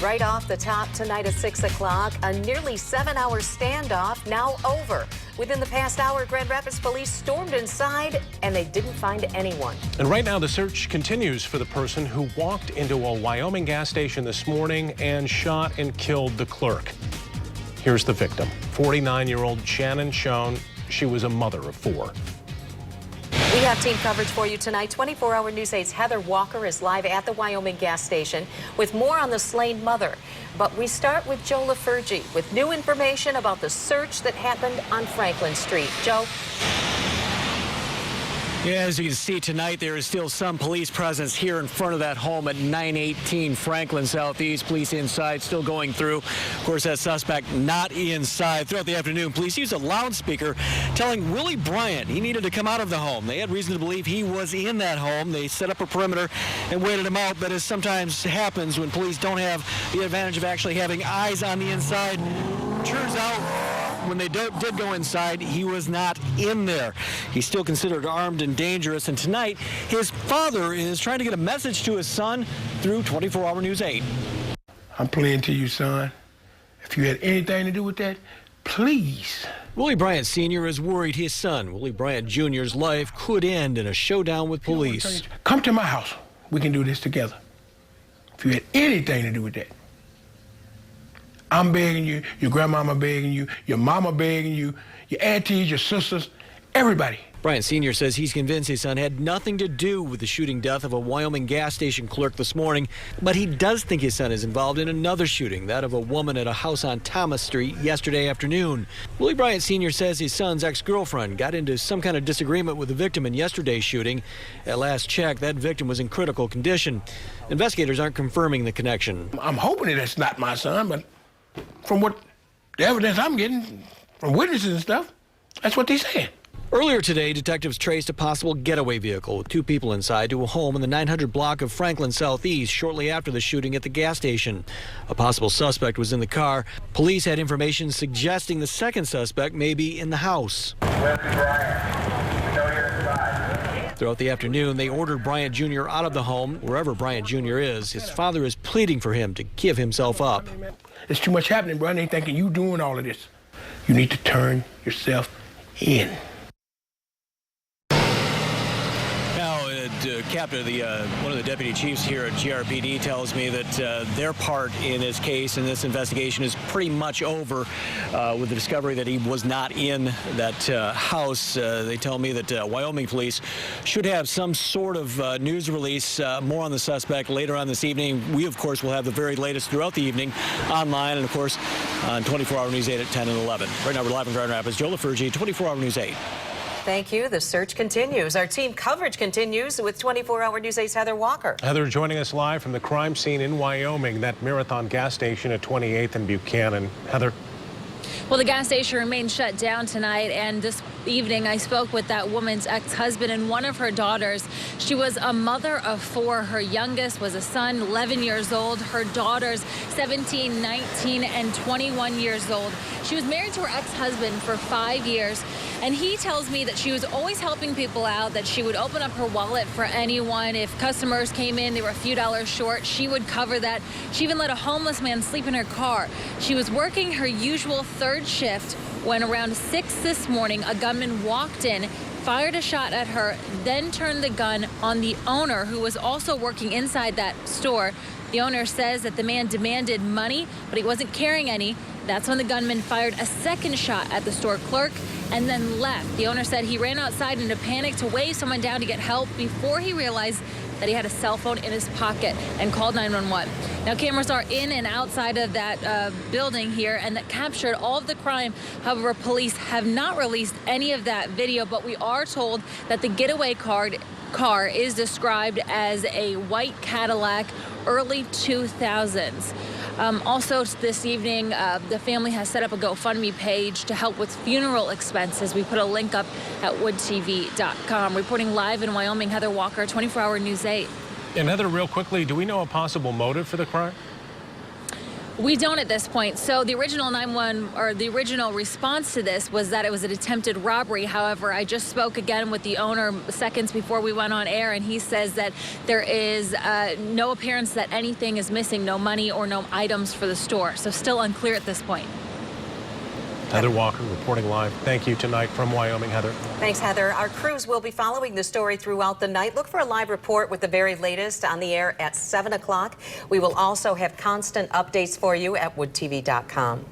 Right off the top tonight at 6 o'clock, a nearly 7-hour standoff now over. Within the past hour, Grand Rapids police stormed inside and they didn't find anyone. And right now the search continues for the person who walked into a Wyoming gas station this morning and shot and killed the clerk. Here's the victim, 49-year-old Shannon Schoen. She was a mother of 4. We have team coverage for you tonight. 24-hour News 8's Heather Walker is live at the Wyoming gas station with more on the slain mother. But we start with Joe LaFurgey with new information about the search that happened on Franklin Street. Joe? Yeah, as you can see tonight, there is still some police presence here in front of that home at 918 Franklin Southeast. Police inside still going through. Of course, that suspect not inside. Throughout the afternoon, police used a loudspeaker telling Willie Bryant he needed to come out of the home. They had reason to believe he was in that home. They set up a perimeter and waited him out. But as sometimes happens when police don't have the advantage of actually having eyes on the inside, turns out when they did go inside, he was not in there. He's still considered armed and dangerous. And tonight, his father is trying to get a message to his son through 24-hour News 8. I'm playing to you, son. If you had anything to do with that, please. Willie Bryant Sr. is worried his son, Willie Bryant Jr.'s life could end in a showdown with police. Come to my house. We can do this together. If you had anything to do with that. I'm begging you, your grandmama begging you, your mama begging you, your aunties, your sisters, everybody. Bryant Sr. says he's convinced his son had nothing to do with the shooting death of a Wyoming gas station clerk this morning, but he does think his son is involved in another shooting, that of a woman at a house on Thomas Street yesterday afternoon. Willie Bryant Sr. says his son's ex-girlfriend got into some kind of disagreement with the victim in yesterday's shooting. At last check, that victim was in critical condition. Investigators aren't confirming the connection. I'm hoping that that's not my son, but from what the evidence I'm getting from witnesses and stuff, that's what they're saying. Earlier today, detectives traced a possible getaway vehicle with 2 people inside to a home in the 900 block of Franklin Southeast shortly after the shooting at the gas station. A possible suspect was in the car. Police had information suggesting the second suspect may be in the house. Throughout the afternoon, they ordered Bryant Jr. out of the home, wherever Bryant Jr. is. His father is pleading for him to give himself up. There's too much happening, bro. I ain't thinking you doing all of this. You need to turn yourself in. Captain, one of the deputy chiefs here at GRPD tells me that their part in this case, in this investigation, is pretty much over with the discovery that he was not in that house. They tell me that Wyoming police should have some sort of news release, more on the suspect later on this evening. We, of course, will have the very latest throughout the evening online and, of course, on 24-hour News 8 at 10 and 11. Right now, we're live in Grand Rapids. Joe LaFurgey, 24-hour News 8. Thank you. The search continues. Our team coverage continues with 24-hour News 8's Heather Walker. Heather joining us live from the crime scene in Wyoming, that Marathon gas station at 28th and Buchanan. Heather. Well, the gas station remains shut down tonight, and this evening I spoke with that woman's ex-husband and one of her daughters. She was a mother of 4. Her youngest was a son, 11 years old. Her daughters, 17, 19, and 21 years old. She was married to her ex-husband for 5 years, and he tells me that she was always helping people out, that she would open up her wallet for anyone. If customers came in, they were a few dollars short, she would cover that. She even let a homeless man sleep in her car. She was working her usual third shift when around 6 this morning, a gunman walked in, fired a shot at her, then turned the gun on the owner, who was also working inside that store. The owner says that the man demanded money, but he wasn't carrying any. That's when the gunman fired a second shot at the store clerk and then left. The owner said he ran outside in a panic to wave someone down to get help before he realized that he had a cell phone in his pocket and called 911. Now, cameras are in and outside of that building here, and that captured all of the crime. However, police have not released any of that video, but we are told that the getaway car is described as a white Cadillac, early 2000s. Also this evening, the family has set up a GoFundMe page to help with funeral expenses. We put a link up at woodtv.com. Reporting live in Wyoming, Heather Walker, 24-hour News 8. And Heather, real quickly, do we know a possible motive for the crime? We don't at this point. So the original 911 or the original response to this was that it was an attempted robbery. However, I just spoke again with the owner seconds before we went on air, and he says that there is no appearance that anything is missing, no money or no items for the store. So still unclear at this point. Heather Walker reporting live. Thank you tonight from Wyoming, Heather. Thanks, Heather. Our crews will be following the story throughout the night. Look for a live report with the very latest on the air at 7 o'clock. We will also have constant updates for you at woodtv.com.